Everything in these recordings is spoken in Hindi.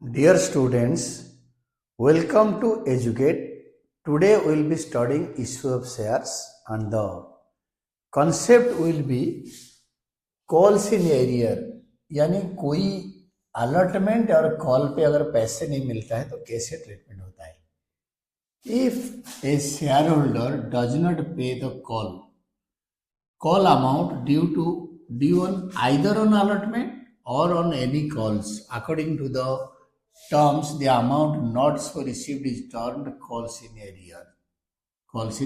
Dear students, welcome to Educate. Today we will be studying issue of shares and the concept will be calls in arrear. यानी कोई अलॉटमेंट और कॉल पे अगर पैसे नहीं मिलता है तो कैसे ट्रीटमेंट होता है. If a shareholder does not pay the call amount due on either on allotment or on any calls according to the terms, the amount not so received is termed calls in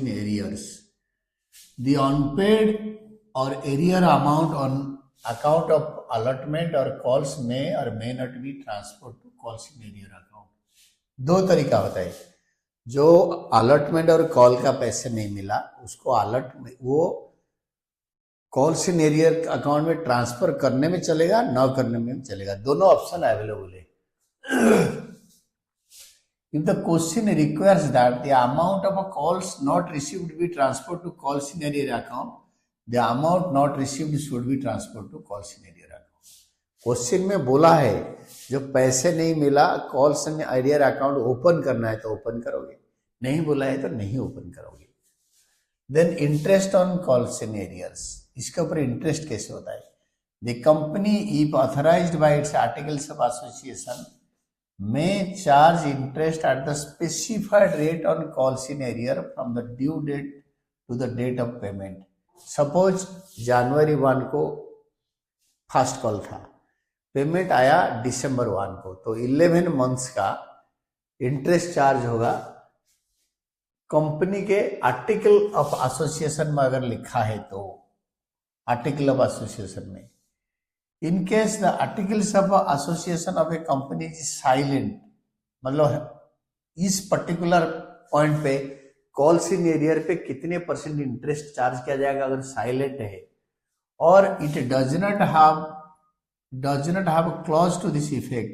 arrears. The unpaid or arrear amount on account of allotment or calls may or may not be transferred to calls in arrear account. दो तरीका होता है. जो अलॉटमेंट और कॉल का पैसे नहीं मिला उसको वो कॉल्स इन एरियर अकाउंट में ट्रांसफर करने में चलेगा, न करने में चलेगा. दोनों ऑप्शन अवेलेबल है. If the question requires that the amount of a calls not received be transferred to calls in arrear account, the amount not received should be transferred to calls in arrear account. Question में बोला है जो पैसे नहीं मिला calls in arrear account open करना है तो ओपन करोगे, नहीं बोला है तो नहीं ओपन करोगे. Then interest on calls in arrears, इसके ऊपर इंटरेस्ट कैसे होता है. The company if authorised by its articles of association may charge interest at the specified rate on calls in arrear from the due date to the date of payment. Suppose जनवरी 1 को फर्स्ट कॉल था, पेमेंट आया दिसंबर 1 को, तो 11 मंथ्स का इंटरेस्ट चार्ज होगा. कंपनी के आर्टिकल ऑफ एसोसिएशन में अगर लिखा है तो आर्टिकल ऑफ एसोसिएशन में, in case the articles of association of a company is silent, मतलब इस पर्टिकुलर पॉइंट पे कॉल्स इन एरियर पे कितने परसेंट इंटरेस्ट चार्ज किया जाएगा अगर साइलेंट है, और it does not have clause to this effect.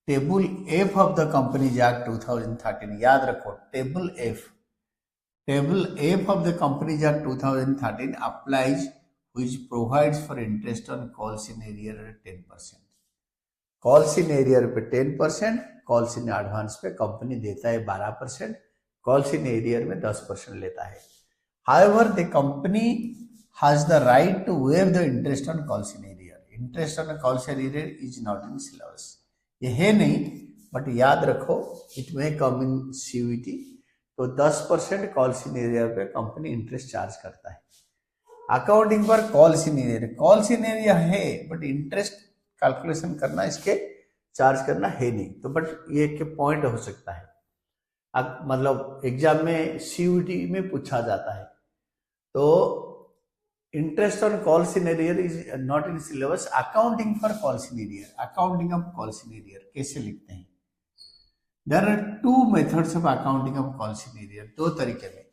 Table F of the companies act 2013, याद रखो table F of the companies act 2013 applies which provides for interest on calls in arrear at 10%. calls in arrear पे 10%, calls in advance पे कंपनी देता है 12%, calls in arrear में 10% लेता है. However, the company has the right to waive the interest on calls in arrear. Interest on calls in arrear is not in syllabus. ये है नहीं, बट याद रखो it may come in CUET. तो 10% calls in arrear पे कंपनी इंटरेस्ट चार्ज करता है. अकाउंटिंग पर कॉल्स इन एरिया है, बट इंटरेस्ट कैलकुलेशन करना, इसके चार्ज करना है नहीं. तो बट ये के पॉइंट हो सकता है, मतलब एग्जाम में सीयूटी में पूछा जाता है. तो interest on calls in arrear is not in syllabus. Accounting for calls in arrear, accounting of calls in arrear कैसे लिखते हैं. There are two methods of accounting of calls in arrear, दो तरीके में.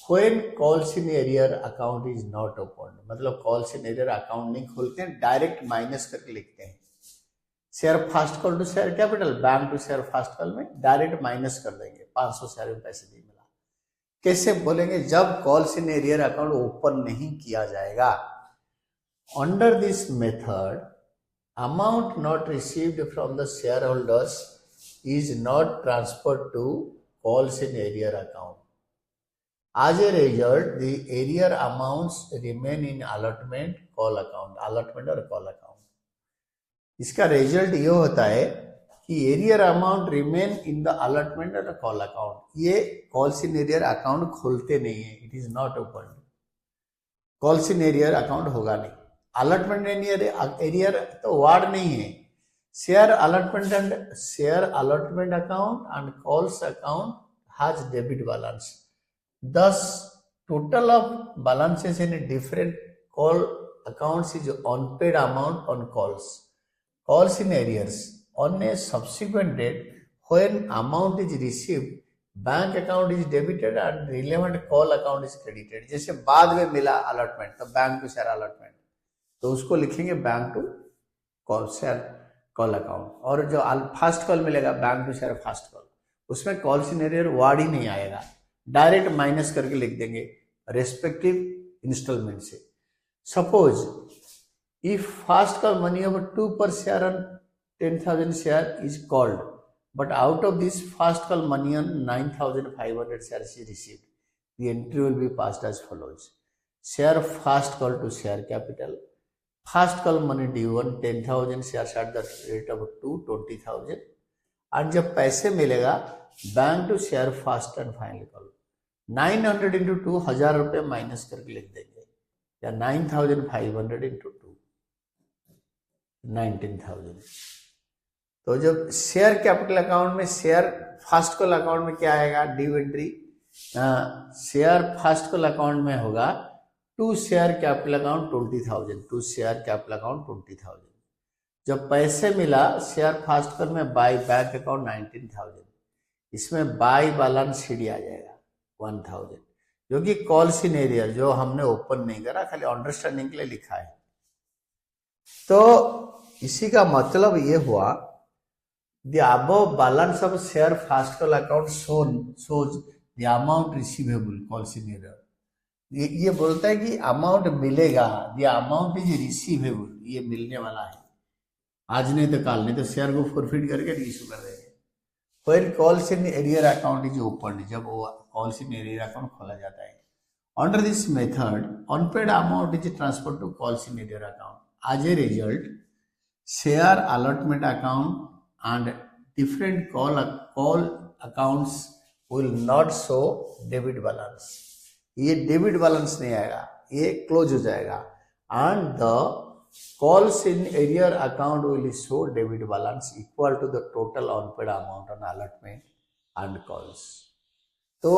When calls in arrear account is not opened, मतलब calls in arrear account नहीं खोलते हैं, डायरेक्ट माइनस करके लिखते हैं. Share first call to share capital, bank to share first call में डायरेक्ट माइनस कर देंगे. 500 शेयर में पैसे नहीं मिला, कैसे बोलेंगे, जब calls in arrear account open नहीं किया जाएगा. Under this method amount not received from the shareholders is not transferred to calls in arrear account. As a result, the arrear amounts remain in allotment call account, allotment और call account. इसका रिजल्ट ये होता है कि arrear amount remain in the allotment और कॉल अकाउंट. ये कॉल्स इन एरियर अकाउंट खोलते नहीं है, it is not open. Calls in arrear account होगा नहीं. allotment इन एरियर तो वार्ड नहीं है. Share allotment account and calls account has debit balance. Thus, total of balances in different call accounts is unpaid amount on calls. Calls in arrears on a subsequent date when amount is received, bank account is debited and relevant call account is credited. जैसे बाद में मिला allotment तो बैंक टू शेयर allotment, तो उसको लिखेंगे bank to call share call account. और जो फास्ट कॉल मिलेगा bank to share first call, उसमें कॉल्स इन एरियर वर्ड ही नहीं आएगा, डायरेक्ट माइनस करके लिख देंगे रेस्पेक्टिव इंस्टॉलमेंट से. Suppose if first call money of 2 per share on 10,000 share is called, but out of this first call money on 9,500 shares is received. The entry will be passed as follows. Share first call to share capital. First call money due on 10,000 shares at the rate of 20,000. और जब पैसे मिलेगा bank to share first and final call 900 into 2 1000 रुपये माइनस करके लिख देंगे या 9,500 इंटू 2 19,000. तो जब शेयर कैपिटल अकाउंट में शेयर फर्स्ट कॉल अकाउंट में क्या आएगा due entry share first call account में होगा to share capital account 20,000 to share capital account 20,000. जब पैसे मिला शेयर फर्स्ट कॉल में बाय बैंक अकाउंट 19,000 इसमें बाय बैलेंस शीट आ जाएगा 1,000 जो कि कॉल सिनेरियर जो हमने ओपन नहीं करा खाली अंडरस्टैंडिंग के लिए लिखा है. तो इसी का मतलब ये हुआ the above balance of share first call account shows the amount receivable call in arrear. ये बोलता है कि अमाउंट मिलेगा द अमाउंट इज रिसीवेबल ये मिलने वाला है आज नहीं तो कल नहीं तो शेयर को फॉरफिट करके रीइश्यू कर देंगे. When calls in arrear account is open जब वो कॉल्स इन एरियर अकाउंट खोला जाता है under this method unpaid amount is transfer to calls in arrear account. As a result share allotment account and different call accounts will not show debit balance. ये डेबिट बैलेंस नहीं आएगा ये क्लोज हो जाएगा and the calls in arrear account will show debit balance equal to the total unpaid amount on allotment and calls. तो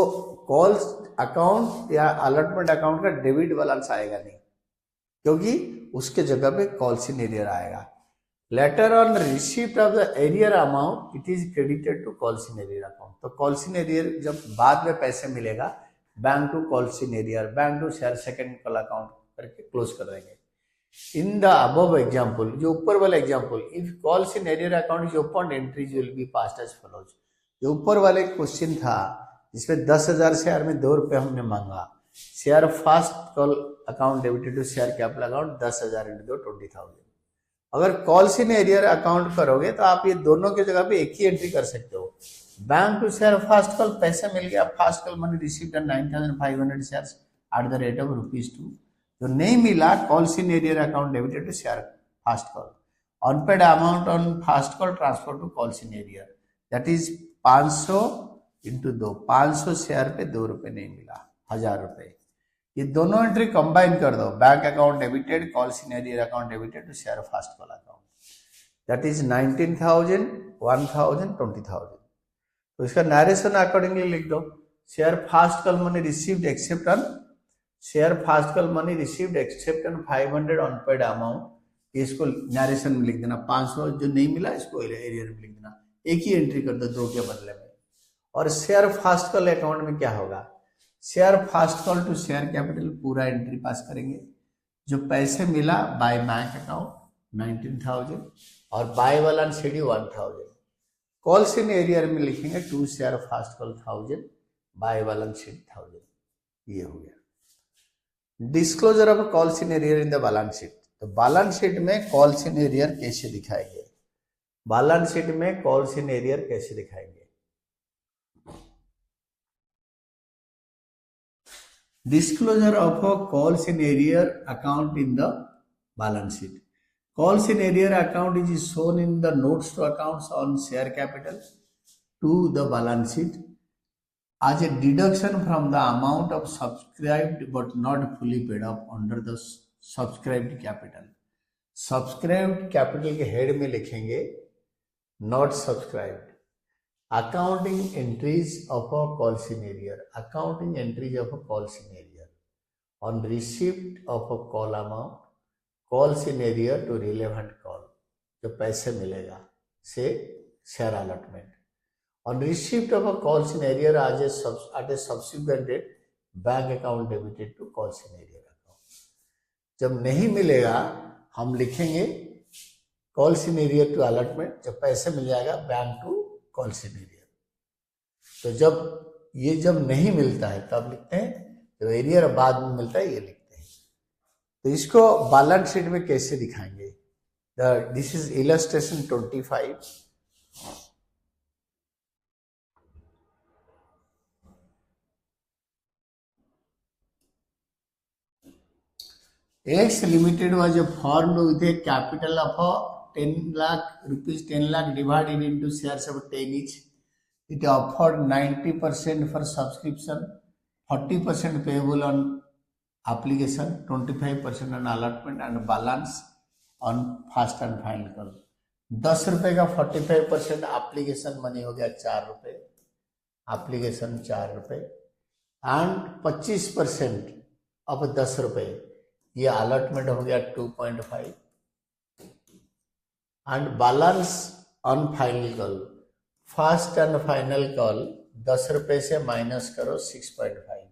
calls account या allotment account का डेबिट बैलेंस आएगा नहीं क्योंकि उसके जगह पे calls in arrear आएगा. Later on receipt of the arrear amount it is credited to calls in arrear account. तो calls in arrear जब बाद में पैसे मिलेगा bank to calls in arrear bank to share second call account करके क्लोज कर देंगे. In the above example, जो ऊपर वाला example if calls in arrear account is opened entries will be passed as follows. जो ऊपर वाले क्वेश्चन था जिसमें 10,000 शेयर में 2 रुपये हमने मांगा share first call account debited to share capital account 10,000 into 20,000. अगर कॉल्स इन एरियर अकाउंट करोगे तो आप ये दोनों की जगह पे एक ही एंट्री कर सकते हो. Bank to share first call पैसे मिल गया first call money received 9,500 share at the rate of ₹2. जो नहीं मिला calls in arrear account debited to share first call unpaid amount on first call transfer to calls in arrear that is 500 into 2 500 share पे 2 रुपये नहीं मिला 1,000 रुपये. ये दोनों एंट्री कंबाइन कर दो bank account debited calls in arrear account debited to share first call account that is 19,000 1,000 20,000. तो इसका नरेशन अकॉर्डिंगली लिख दो share first call money received except on share first call money received except on 500 unpaid amount इसको नरेशन में लिख देना 500 जो नहीं मिला इसको एरियर में लिख देना एक ही एंट्री कर दो 2 के बदले में. और शेयर फर्स्ट कॉल अकाउंट में क्या होगा share first call to share capital पूरा एंट्री पास करेंगे. जो पैसे मिला बाय बैंक अकाउंट 19,000 और by balance sheet 1,000. Calls in arrear में लिखेंगे to share first call 1,000 by balance sheet 1,000. ये हो गया disclosure of calls in arrear in the balance sheet. तो बैलेंस शीट में कॉल्स इन एरियर कैसे दिखाएंगे बैलेंस शीट में कॉल्स इन एरियर कैसे दिखाएंगे. Disclosure of calls in arrear account in the balance sheet. Calls in arrear account is shown in the notes to accounts on share capital to the balance sheet as a deduction from the amount of subscribed but not fully paid up under the subscribed capital. Subscribed capital के हेड में लिखेंगे not subscribed. Accounting entries of a calls in arrear. Accounting entries of a calls in arrear on receipt of a call amount. Calls in arrear to relevant call जो पैसे मिलेगा से share allotment on receipt of a calls in arrear at a subsequent date bank account debited to calls in arrear account. जब नहीं मिलेगा हम लिखेंगे calls in arrear to allotment जब पैसे मिल जाएगा bank to calls in arrear. तो जब नहीं मिलता है तब लिखते हैं जब एरियर बाद में मिलता है ये लिखते हैं. तो इसको बैलेंस शीट में कैसे दिखाएंगे This is illustration 25. X Limited was formed with a capital of 10 lakh rupees, 10 lakh divided into shares of 10 each. It offered 90% for subscription, 40% payable on application, 25% on allotment and balance on first and final call. 10 रुपए का 45% एप्लीकेशन मनी हो गया 4 रुपए, एप्लीकेशन 4 रुपए एंड 25% ऑफ 10 रुपए ये अलॉटमेंट हो गया 2.5 and balance on final call, first and final call 10 रुपए से माइनस करो 6.5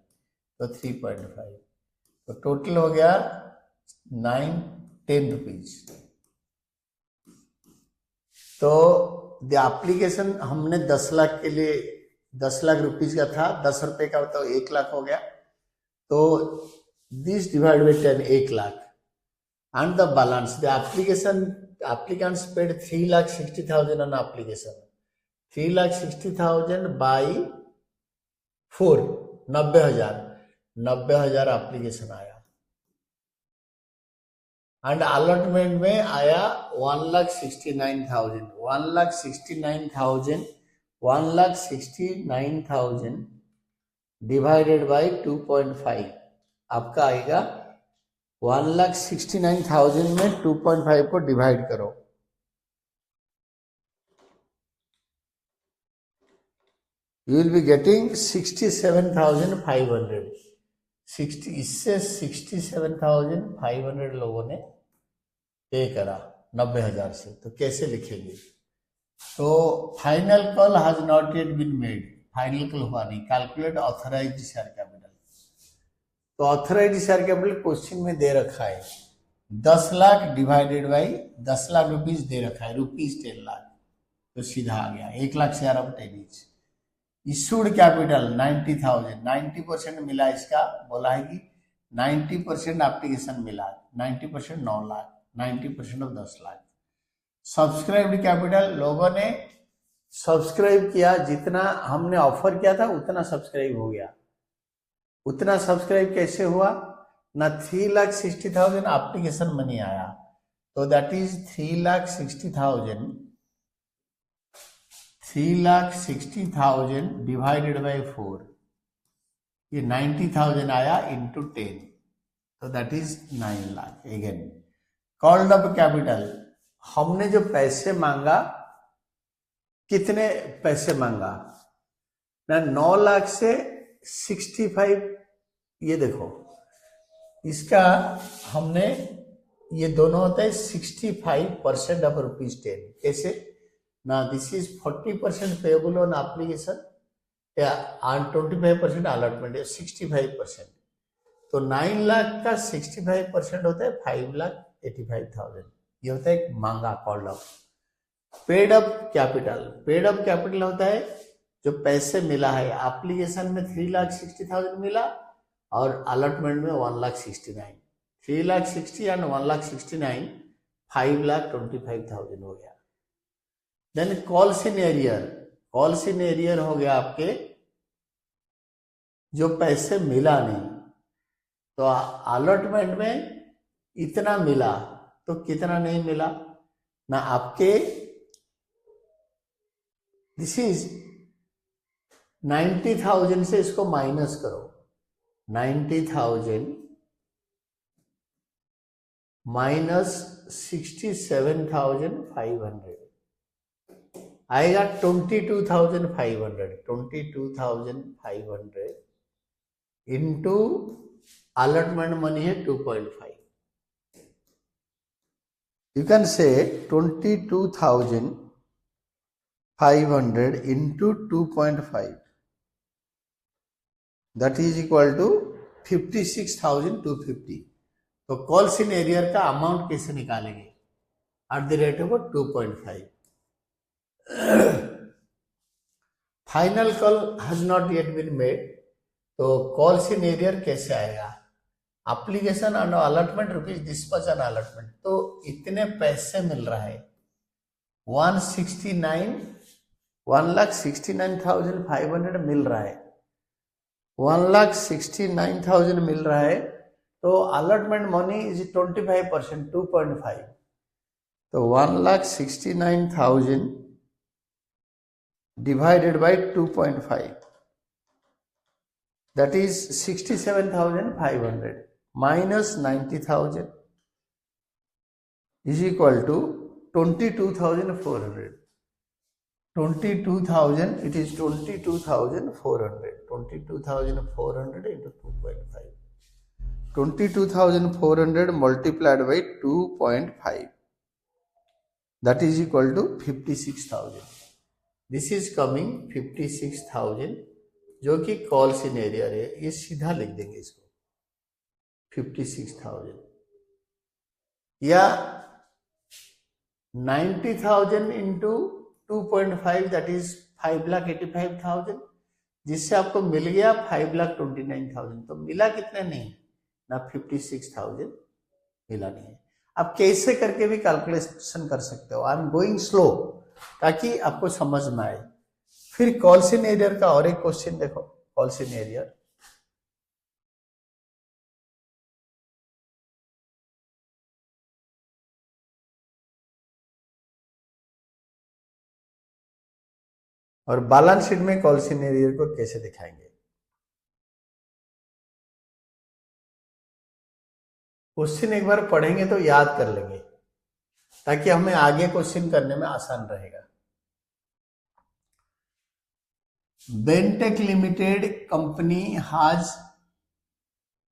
तो 3.5, तो टोटल हो गया 9-10 रुपीज। तो द एप्लीकेशन हमने 10 लाख के लिए 10 लाख रुपीज का था, 10 रुपए का तो 1 लाख हो गया, तो this divided by 10 1 lakh and the balance the applicants paid 3,60,000 on application, 3,60,000 by 4 90,000 application आया एंड अलॉटमेंट में आया 1,69,000 डिवाइडेड बाई 2.5 आपका आएगा 1,69,000 में 2.5 को डिवाइड करो, यू विल बी गेटिंग 67,500। इससे 67,500 लोगों ने पे करा 90,000 से, तो कैसे लिखेंगे? तो final call has not yet been made, final call हुआ नहीं, कैलकुलेट ऑथराइज्ड शेयर कैपिटल। तो ऑथराइज्ड शेयर कैपिटल क्वेश्चन में दे रखा है 10 lakh divided by 10 lakh rupees दे रखा है, रुपीज 10 लाख, तो सीधा आ गया 1 lakh share of 10 each. Issued capital 90,000, 90% मिला इसका, बोला है कि 90% एप्लीकेशन मिला, 90% 9 lakh, 90% of 10 lakh. Subscribed capital लोगों ने सब्सक्राइब किया, जितना हमने ऑफर किया था उतना सब्सक्राइब हो गया। उतना सब्सक्राइब कैसे हुआ ना, 3,60,000 एप्लीकेशन मनी आया, तो दैट इज 3,60,000 डिवाइडेड बाई 4, ये 90,000 आया इंटू 10, तो that is 9 lakh. Again called up capital, हमने जो पैसे मांगा, कितने पैसे मांगा ना, 9 लाख से 65, ये देखो इसका हमने, ये दोनों होता है 65% ऑफ ₹10। कैसे ना, this is 40% payable on application and 25% allotment, 65%, तो 9 लाख का 65% होता है 5,85,000, ये होता है मांगा called up. Paid up capital, paid up capital होता है जो पैसे मिला है, एप्लीकेशन में 3,60,000 मिला और अलॉटमेंट में 1,69,000, 3,60,000 एंड 1,69,000 5,25,000 हो गया। Then calls in arrear, calls in arrear हो गया आपके जो पैसे मिला नहीं, तो अलॉटमेंट में इतना मिला तो कितना नहीं मिला ना, आपके दिस इज 90,000 से इसको माइनस करो, 90,000 माइनस 67,500 आएगा 22,500, 22,500 इंटू अलॉटमेंट मनी है 2.5, you can say 22,500 into 2.5, that is equal to 56,250। तो कॉल्स इन एरियर का अमाउंट कैसे निकालेंगे, at the rate of 2.5। Final call has not yet been made, तो कॉल्स इन एरियर कैसे आएगा application and allotment rupees dispatch and allotment, तो इतने पैसे मिल रहा है 1,69,500 मिल रहा है, 1,69,000 मिल रहा है। तो अलॉटमेंट मनी इज 25%, 2.5, तो 1,69,000 divided by 2.5, that is 67,500 minus 90,000 is equal to 22,400. 22,000, it is 22,400. 22,400 into 2.5. 22,400 multiplied by 2.5. That is equal to 56,000. This is coming 56,000, जो कि कॉल सिनेरियर है, ये सीधा लिख देंगे इसको 56,000, या 90,000 इंटू 2.5, दैट इज 5,85,000, जिससे आपको मिल गया 5,29,000। तो मिला कितने नहीं ना 56,000 मिला नहीं है। आप कैसे करके भी कैलकुलेशन कर सकते हो, आई एम गोइंग स्लो ताकि आपको समझ में आए। फिर कॉल्सिन एरियर का और एक क्वेश्चन देखो, कॉल्सिन एरियर और बैलेंस शीट में कॉल्सिन एरियर को कैसे दिखाएंगे। क्वेश्चन एक बार पढ़ेंगे तो याद कर लेंगे, ताकि हमें आगे क्वेश्चन करने में आसान रहेगा। Bentek Limited company has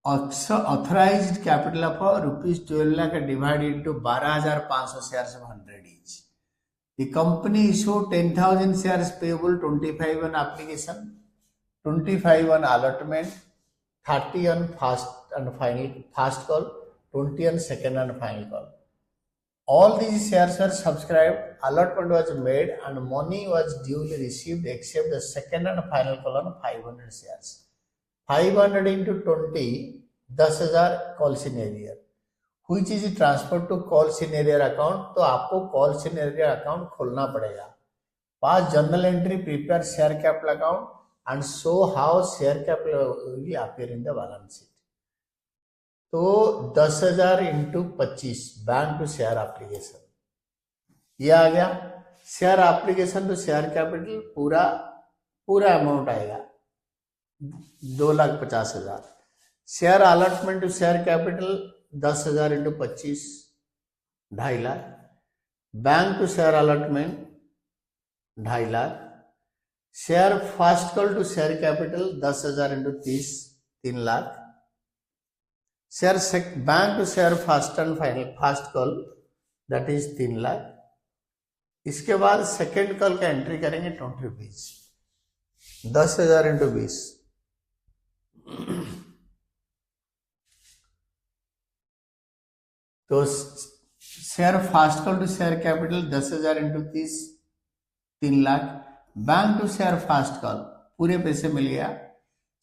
authorized capital of rupees 12 lakh divided into 12,500 shares of 100 each. The company issued 10,000 shares payable, 25 on application, 25 on allotment, 30 on fast call, 20 on second and final call. All these shares were subscribed, allotment was made and money was duly received except the second and final call on 500 shares. 500 into 20, 10,000 calls in arrear, which is transferred to calls in arrear account. तो आपको कॉल्सिन एरियर अकाउंट खोलना पड़ेगा। Pass journal entry, prepare share capital account and show how share capital will appear in the balance sheet. तो 10,000 into 25 bank to share application, ये आ गया। Share application to share capital पूरा अमाउंट आएगा 2,50,000। Share allotment to share capital 10,000 into 25, 2.5 lakh. Bank to share allotment 2.5 lakh. Share first call to share capital 10,000 into 30, 3 lakh. Share bank to share first and final first call that is 3 lakh. इसके बाद सेकेंड कॉल का एंट्री करेंगे 20 रुपीज, 10,000 इंटू 20, तो share first call to share capital 10,000 into 30, 3 lakh. Bank to share first call पूरे पैसे मिल गया।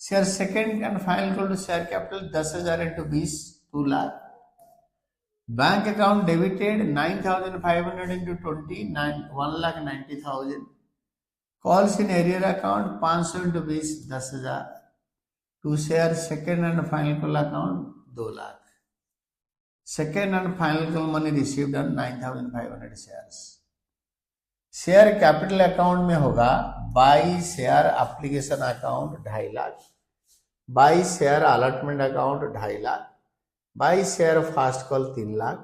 Share second and final call to share capital 10,000 into 20, 2 lakh. Bank account debited 9,500 into 20, 1,90,000। Calls in arrear account 500 into 20, 10,000। To share second and final call account 2 lakh. Second and final call money received on 9,500 shares. Share capital account में होगा by share application account 2.5 lakh, by share allotment account 2.5 lakh, by share first call 3 lakh,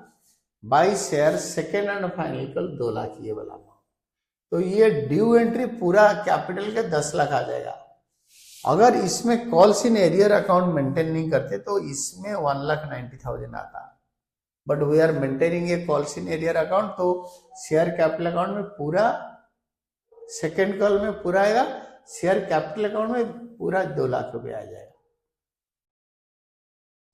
by share second and final call 2 lakh, ये वाला अमाउंट। तो ये ड्यू एंट्री पूरा कैपिटल के 10 लाख आ जाएगा। अगर इसमें calls in arrear account maintain नहीं करते तो इसमें 1,90,000 आता, but we are maintaining a calls in arrear account, तो शेयर कैपिटल अकाउंट में पूरा, सेकेंड कॉल में पूरा आएगा, शेयर कैपिटल अकाउंट में पूरा 2 लाख रुपए आ जाएगा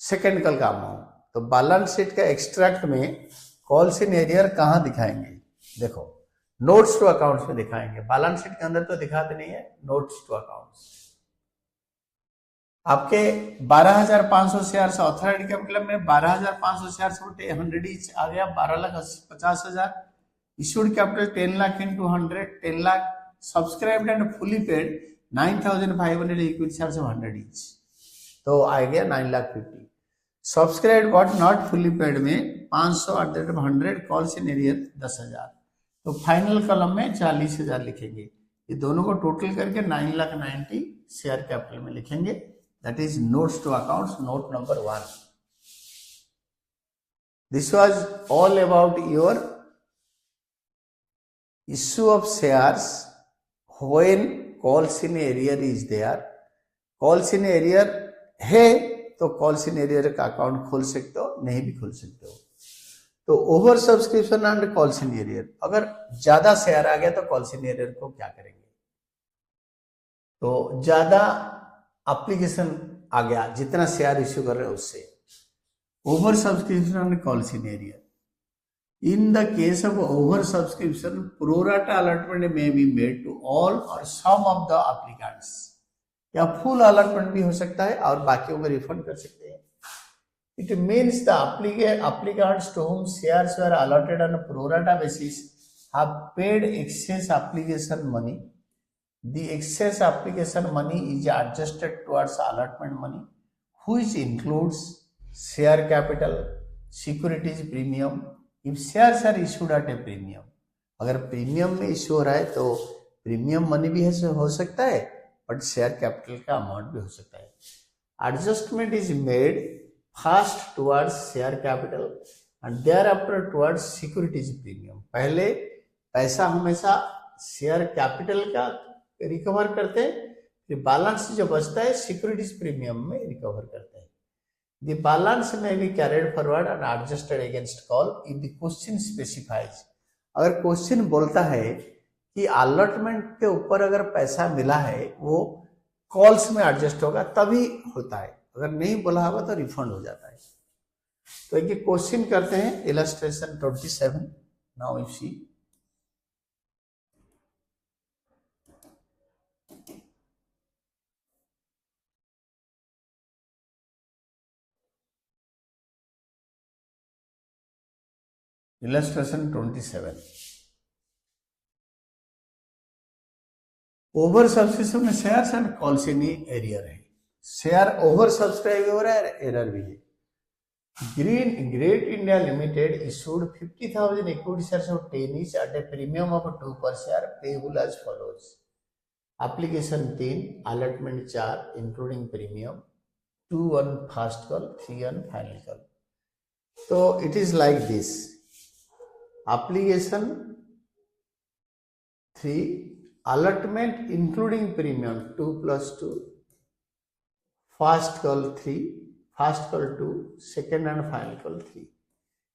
सेकेंड कॉल का अमाउंट। तो बैलेंस शीट का एक्सट्रैक्ट में कॉल्स इन एरियर कहाँ दिखाएंगे, देखो नोट्स टू अकाउंट्स में दिखाएंगे। बैलेंस शीट के अंदर तो दिखाते नहीं है, नोट्स टू अकाउंट्स। आपके 12,500 शेयर ऑथराइज्ड कैपिटल में 12,500 शेयर 100 ईच आ गया, 12,50,000। Issued capital 10 lakh into 100, 10 lakh. Subscribed and fully paid 9,500 equity share 100 each, तो आ गया 9,50,000। Subscribe but not fully paid में 500 @ 100, कॉल्स इन एरियर 10,000। तो फाइनल कॉलम में 40,000 लिखेंगे। ये दोनों को टोटल करके 9,90,000 शेयर कैपिटल में लिखेंगे। That is notes to accounts, note number 1। This was all about your issue of shares when calls in arrear is there. Calls in arrear है तो कॉल्स इन एरियर का अकाउंट खोल सकते हो, नहीं भी खोल सकते हो। तो over subscription and calls in arrear, अगर ज्यादा शेयर आ गया तो कॉल्स इन एरियर को क्या करेंगे? तो ज्यादा एप्लीकेशन आ गया, जितना शेयर इश्यू कर रहे हैं उससे, over subscription and calls in arrear. In the case of over subscription, pro rata allotment may be made to all or some of the applicants, या फुल अलॉटमेंट भी हो सकता है और बाकियों को रिफंड कर सकते हैं। It means the applicants to whom shares were allotted on a pro rata basis have paid excess application money. The excess application money is adjusted towards allotment money, which includes share capital, securities premium, if shares are issued at a premium। अगर प्रीमियम में इश्यू हो रहा है तो प्रीमियम मनी भी हो सकता है, बट शेयर कैपिटल का अमाउंट भी हो सकता है। Adjustment is made first towards share capital and thereafter towards securities premium. पहले पैसा हमेशा शेयर कैपिटल का रिकवर करते हैं, फिर बैलेंस जो बचता है सिक्योरिटीज प्रीमियम में रिकवर करते हैं। The balance may be carried forward and adjusted against call if the question specifies। अगर क्वेश्चन बोलता है कि अलॉटमेंट के ऊपर अगर पैसा मिला है वो कॉल्स में एडजस्ट होगा तभी होता है, अगर नहीं बोला होगा तो रिफंड हो जाता है। तो एक क्वेश्चन करते हैं, illustration 27। Now you see, illustration 27। Over subscription में shares and calls in arrear है। शेयर ओवर सब्सक्राइब हो रहा है, एरर भी है। Great India Limited issued 50,000 equity shares of 10 each at a premium of 2 per share payable as follows। Application 3, allotment 4 including premium, 2 on first call, 3 on final call. तो it is like this, application 3 allotment including premium 2 + 2, first call 3, first call 2, second and final call 3।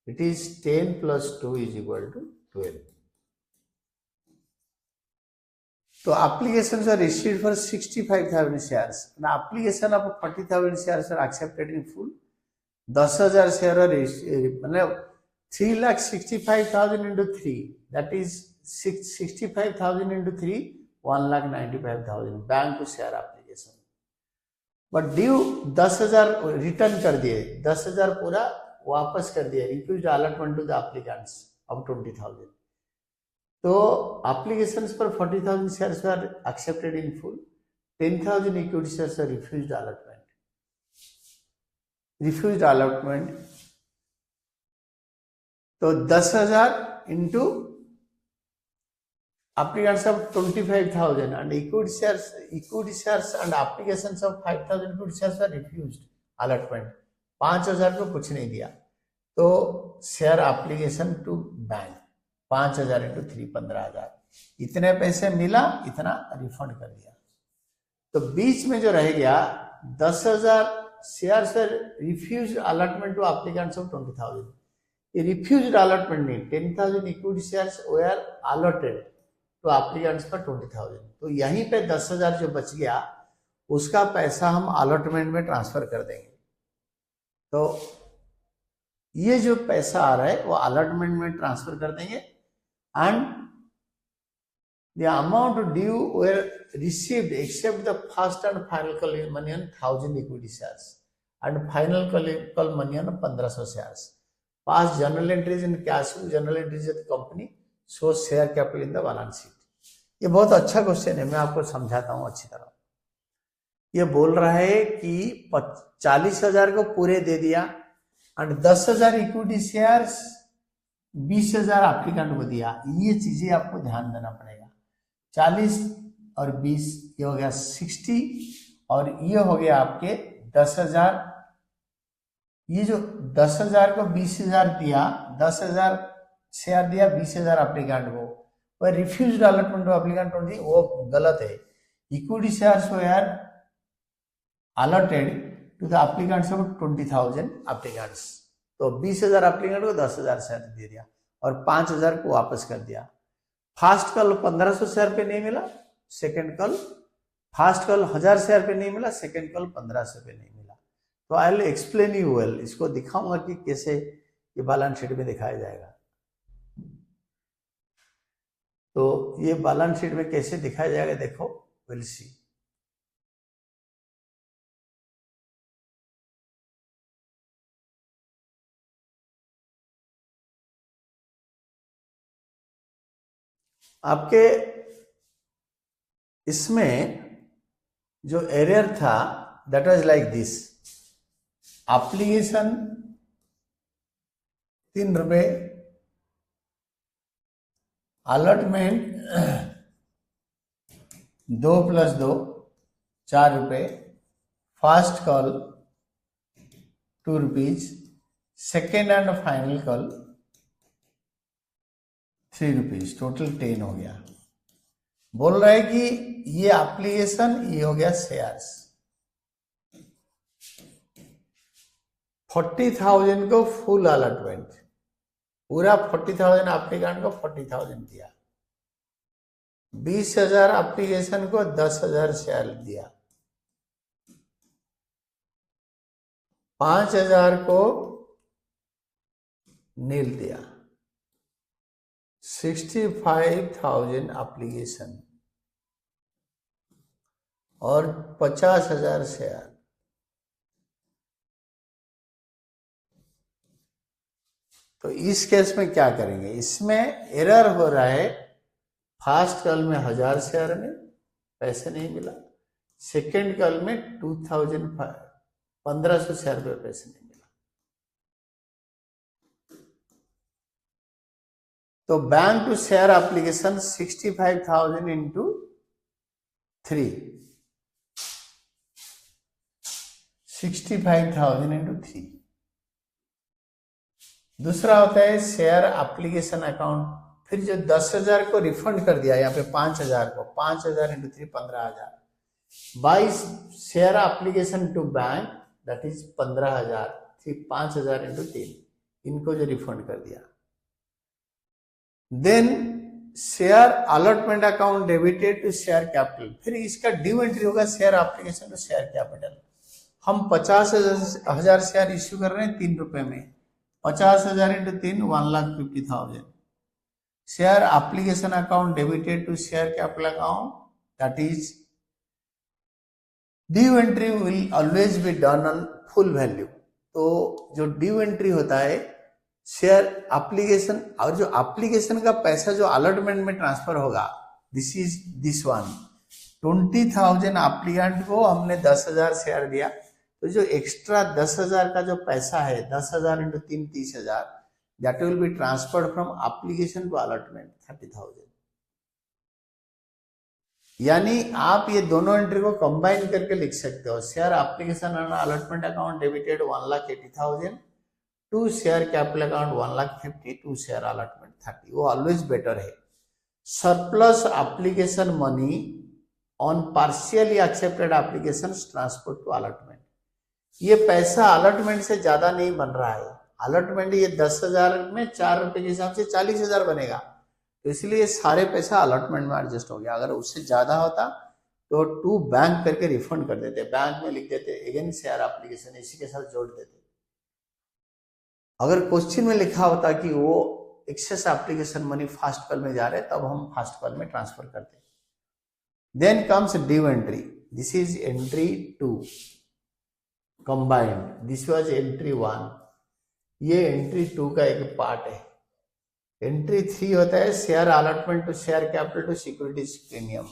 It is 10 + 2 is equal to 12। So applications are issued for 65,000 shares and application of 40,000 shares are accepted in full। 10,000 share मतलब 3,65,000 into 3, that is 65,000 into 3, 1,95,000 bank to share application. But due 10,000 return कर दिए, 10,000 पूरा वापस कर दिया, refused allotment to the applicants of 20,000। तो एप्लीकेशंस पर 40,000 shares are accepted in full, 10,000 equity shares are refused allotment. Refused allotment तो 10,000 into applicants of 25,000 and equity shares and applications of 5,000 equity shares are refused allotment। 5,000 को कुछ नहीं दिया, तो share application to bank 5,000 into 3 15,000, इतने पैसे मिला, इतना रिफंड कर दिया। तो बीच में जो रह गया 10,000 शेयर से refuse allotment to applicants of 20,000, ये रिफ्यूज्ड अलॉटमेंट नहीं, 10,000 इक्विटी शेयर्स वेयर अलॉटेड तो एप्लीकेंट्स पर 20,000। तो यहीं पे 10,000 जो बच गया उसका पैसा हम अलॉटमेंट में ट्रांसफर कर देंगे। तो ये जो पैसा आ रहा है वो अलॉटमेंट में ट्रांसफर कर देंगे and The amount due were received except the first and final call money on 1000 equity shares and final call money on 1500 shares. Past journal entries in cash book, journal entries at the company shows share capital in the balance sheet. ये बहुत अच्छा क्वेश्चन है, मैं आपको समझाता हूँ अच्छी तरह। ये बोल रहा है कि 40,000 को पूरे दे दिया और 10,000 इक्विटी शेयर्स 20,000 एप्लीकेंट को दिया। ये चीजें आपको ध्यान देना पड़ेगा। 40 और 20 ये हो गया 60 और ये हो गया आपके 10,000। ये जो 10,000 को 20,000 दिया, 10,000 शेयर दिया 20,000 एप्लीकेंट को, वह रिफ्यूज्ड अलॉटमेंट टू एप्लीकेंट थी, वो गलत है। इक्विटी शेयर्स को यार allotted to the applicants of 20,000 applicants, तो 20,000 एप्लीकेंट को 10,000 शेयर दे दिया और 5,000 को वापस कर दिया। फर्स्ट कॉल 1500 शेयर पे नहीं मिला, second call first call 1000 share पे नहीं मिला, सेकंड कॉल 1500 पे नहीं मिला। तो I will explain you well, इसको दिखाऊंगा कि कैसे ये बैलेंस शीट में दिखाया जाएगा। तो ये बैलेंस शीट में कैसे दिखाया जाएगा देखो, विल सी। आपके इसमें जो एरर था that was like this, application 3 रुपए, अलॉटमेंट 2 + 2 4 रुपए, first call 2 rupees, second and final call 3 rupees, total 10 हो गया। बोल रहा है कि ये एप्लीकेशन, ये हो गया शेयर्स। 40,000 को फुल अलॉटमेंट, पूरा 40,000 एप्लीकेंट को 40,000 दिया, 20,000 एप्लीकेशन को 10,000 शेयर दिया, 5,000 को नील दिया, 65,000 एप्लीकेशन और 50,000 शेयर। तो इस केस में क्या करेंगे, इसमें एरर हो रहा है, फर्स्ट कॉल में 1000 शेयर में पैसे नहीं मिला, सेकेंड कॉल में 1500 शेयर में पैसे नहीं मिला। तो bank to share application 65,000 into 3, 65,000 into 3। दूसरा होता है शेयर एप्लीकेशन अकाउंट, फिर जो 10,000 को रिफंड कर दिया, यहाँ पे 5,000 को, 5,000 into 3 15,000, 22 share application to bank that is 15,000, फिर 5,000 इंटू 3, इनको जो रिफंड कर दिया। Then share allotment account debited to share capital, फिर इसका ड्यू एंट्री होगा share application to share capital. हम 50,000 शेयर इश्यू कर रहे हैं 3 रुपए में, 50,000 into 3 1,50,000। Share application account debited to share capital account that is due entry will always be done on full value. तो जो ड्यू एंट्री होता है शेयर एप्लीकेशन, और जो एप्लीकेशन का पैसा जो अलॉटमेंट में ट्रांसफर होगा, this is this one, 20,000 applicant को हमने 10,000 शेयर दिया, तो जो एक्स्ट्रा 10,000 का जो पैसा है, 10,000 into 3 30,000, that will be transferred from application to allotment 30,000। यानी आप ये दोनों एंट्री को कंबाइन करके लिख सकते हो, share application and allotment account debited 1,80,000 to share capital account 1,50,000 to share allotment 30, वो ऑलवेज बेटर है। Surplus application money on partially accepted application transfer to allotment, ये पैसा अलॉटमेंट से ज्यादा नहीं बन रहा है। अलॉटमेंट ये 10,000 में 4 रुपए के हिसाब से 40,000 बनेगा, तो इसलिए सारे पैसा अलॉटमेंट में एडजस्ट हो गया। अगर उससे ज्यादा होता तो टू बैंक करके रिफंड कर देते, बैंक में लिख देते अगेन शेयर एप्लीकेशन, इसी के साथ जोड़ देते। अगर क्वेश्चन में लिखा होता कि वो excess application money first call में जा रहे हैं तब हम फास्ट कॉल में ट्रांसफर करते हैं। Then comes due entry, this is entry 2 combined, this was entry 1, ये एंट्री 2 का एक पार्ट है। एंट्री 3 होता है share allotment to share capital to securities premium,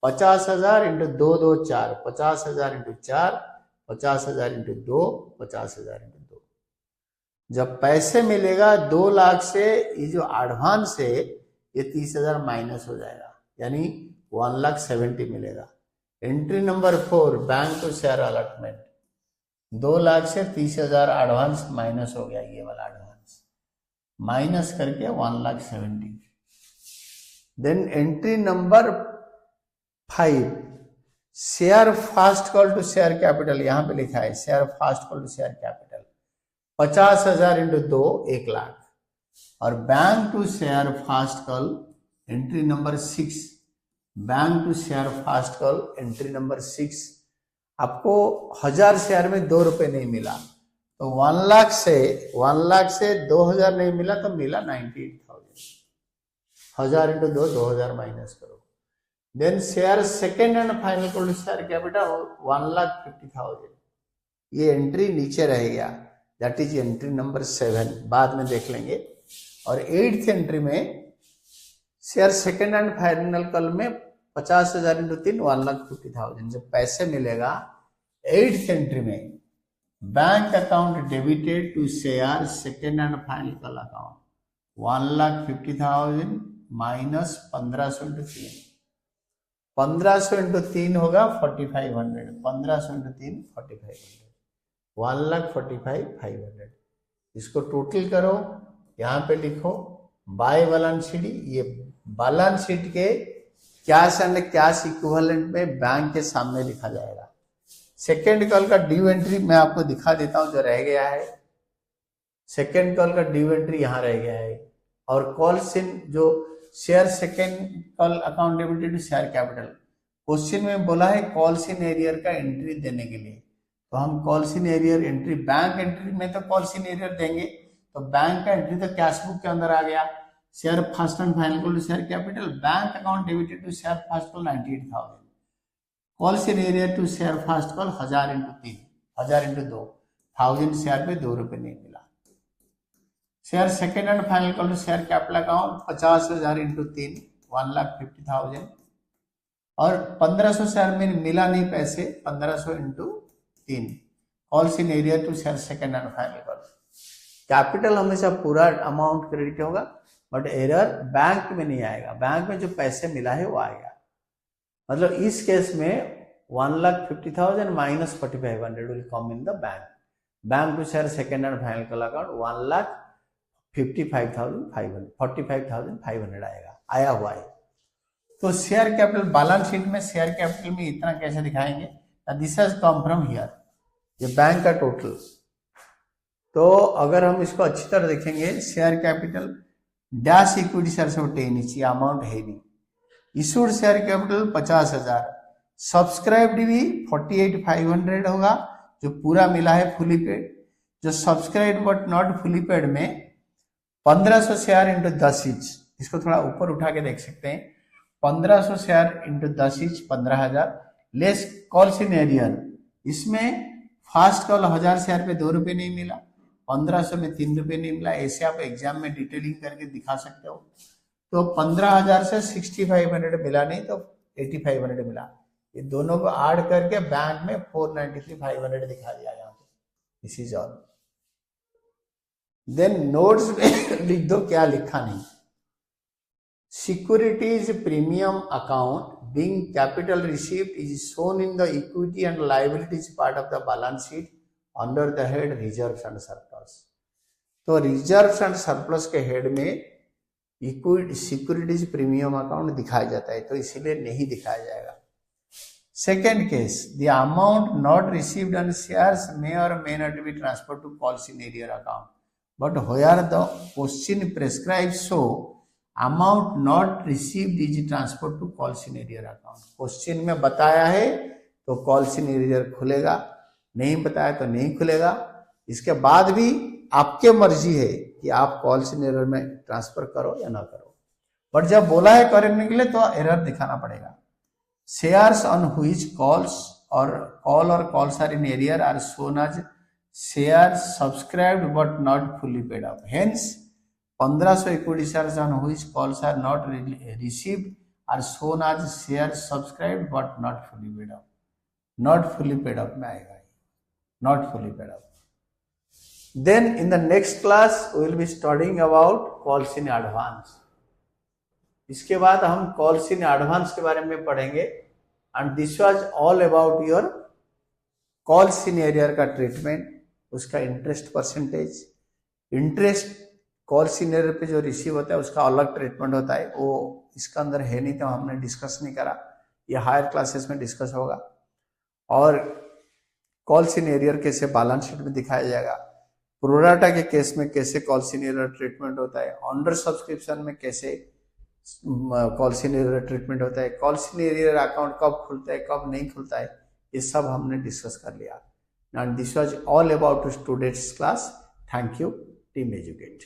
50,000 into 2 2 4, 50,000 into 4, 50,000 into 2, 50,000 into 2। जब पैसे मिलेगा 2 लाख से, ये जो एडवांस है ये 30,000 माइनस हो जाएगा, यानी 1,70,000 मिलेगा। Entry number 4 bank to share allotment, 2 lakh से 30,000 एडवांस माइनस हो गया, ये वाला एडवांस माइनस करके 1,70,000। Then entry number 5 share first call to share capital, यहां पे लिखा है share first call to share capital, 50,000 into 2 1 lakh. और bank to share first call entry number 6, bank to share first call entry number 6, आपको 1000 शेयर में 2 रुपए नहीं मिला, तो 1 लाख से 2,000 नहीं मिला तो मिला 98,000। 1000 इंटू 2, 2,000 माइनस करो। Then share second and final call to share capital 1,50,000, ये एंट्री नीचे रह गया, दैट इज एंट्री नंबर 7, बाद में देख लेंगे। और 8th एंट्री में share second and final call में 50,000 इंटू 3, 1,50,000। जब पैसे मिलेगा 8th एंट्री में bank account debited to share second and final call account, 1,50,000 minus 1,500 into 3, 1,500 into 3 होगा 4,500, 1,500 इंटू 3 4,500, 1,45,500। इसको टोटल करो, यहाँ पे लिखो बाय बैलेंस शीट, ये बैलेंस शीट के कैश एंड कैश इक्विवेलेंट में बैंक के सामने लिखा जाएगा। सेकेंड कॉल का ड्यू एंट्री मैं आपको दिखा देता हूं जो रह गया है। सेकेंड कॉल का ड्यू एंट्री यहां रह गया है, और कॉल सिन जो share second call account debited to share capital, question में बोला है कॉल सिन एरियर का एंट्री देने के लिए, तो हम call in arrear entry, bank entry में तो कॉल सिन एरियर देंगे, तो बैंक का एंट्री तो कैश बुक के अंदर आ गया। Share first and final call to share capital, bank account debited to share first call 98,000, calls in arrear to share first call 1000 into 3, 1000 into 2, 1000 share पे 2 रुपए नहीं मिला। Share second and final call to share capital account 50,000 into 3, 1,50,000, और 1,500 शेयर में मिला नहीं पैसे, 1,500 into 3, calls in arrear to share second and final call. Capital हमेशा पूरा अमाउंट क्रेडिट होगा, बट एरर बैंक में नहीं आएगा, बैंक में जो पैसे मिला है वो आएगा। मतलब इस केस में 1,50,000 minus 4,500 will come in the bank, bank to share second and final call account 1,55,500, 45,500 आएगा, आया हुआ है। तो शेयर कैपिटल बैलेंस शीट में शेयर कैपिटल में इतना कैसे दिखाएंगे, this has come from here, ये बैंक का टोटल। तो अगर हम इसको अच्छी तरह देखेंगे, share capital dash equity share से उठे नीचे अमाउंट है नहीं, इशूड शेयर कैपिटल 50,000, सब्सक्राइब्ड भी 48,500 होगा जो पूरा मिला है फुली पेड, जो subscribe but not fully paid में 1,500 शेयर इंटू 10 ईच, इसको थोड़ा ऊपर उठा के देख सकते हैं, 1,500 share into 10 each 15,000, less calls in arrear, इसमें फास्ट कॉल 1000 शेयर पे 2 रुपए नहीं मिला, 1,500 में 3 रुपए नहीं मिला, ऐसे आप एग्जाम में डिटेलिंग करके दिखा सकते हो। तो 15,000 से 6500 मिला नहीं तो 8500 मिला, ये दोनों को ऐड करके बैंक में 493,500 दिखा दिया यहाँ पे, this is all. Then notes में लिख दो क्या लिखा नहीं, securities premium account being capital received is shown in the equity and liabilities part of the balance sheet under the head reserves and surplus। तो रिजर्व्स एंड सरप्लस के हेड में इक्विटी सिक्योरिटीज प्रीमियम अकाउंट दिखाया जाता है, तो इसीलिए नहीं दिखाया जाएगा। Second case, the amount not received on shares may or may not be transfer to calls in arrear account, but where the question prescribe so amount not received is transfer to calls in arrear account. Question में बताया है तो कॉल सिन एरियर खुलेगा, नहीं बताया तो नहीं खुलेगा। इसके बाद भी आपके मर्जी है कि आप कॉल्स इन एरर में ट्रांसफर करो या ना करो, बट जब बोला है करने के लिए तो एरर दिखाना पड़ेगा। शेयर्स ऑन हुईच कॉल्स और calls are in arrear are shown as shares subscribed but not fully paid up. Hence 1500 equity shares on which calls are not received are shown as shares subscribed but not fully paid up. Not fully paid up में आएगा, not fully paid up. Then in the next class we will be studying about calls in advance. इसके बाद हम calls in advance के बारे में पढ़ेंगे, and this was all about your calls in arrear का ट्रीटमेंट, उसका interest percentage, interest calls in arrear पे जो रिसीव होता है उसका अलग ट्रीटमेंट होता है, वो इसका अंदर है नहीं तो हमने डिस्कस नहीं करा, ये हायर क्लासेस में डिस्कस होगा। और कॉल्स इन एरियर कैसे बैलेंस शीट में दिखाया जाएगा, प्रोराटा के केस में कैसे कॉल्स इन एरियर ट्रीटमेंट होता है, अंडर सब्सक्रिप्शन में कैसे कॉल्स इन एरियर ट्रीटमेंट होता है, कॉल्स इन एरियर अकाउंट कब खुलता है कब नहीं खुलता है, ये सब हमने डिस्कस कर लिया। And this was all about to students class. Thank you team educate.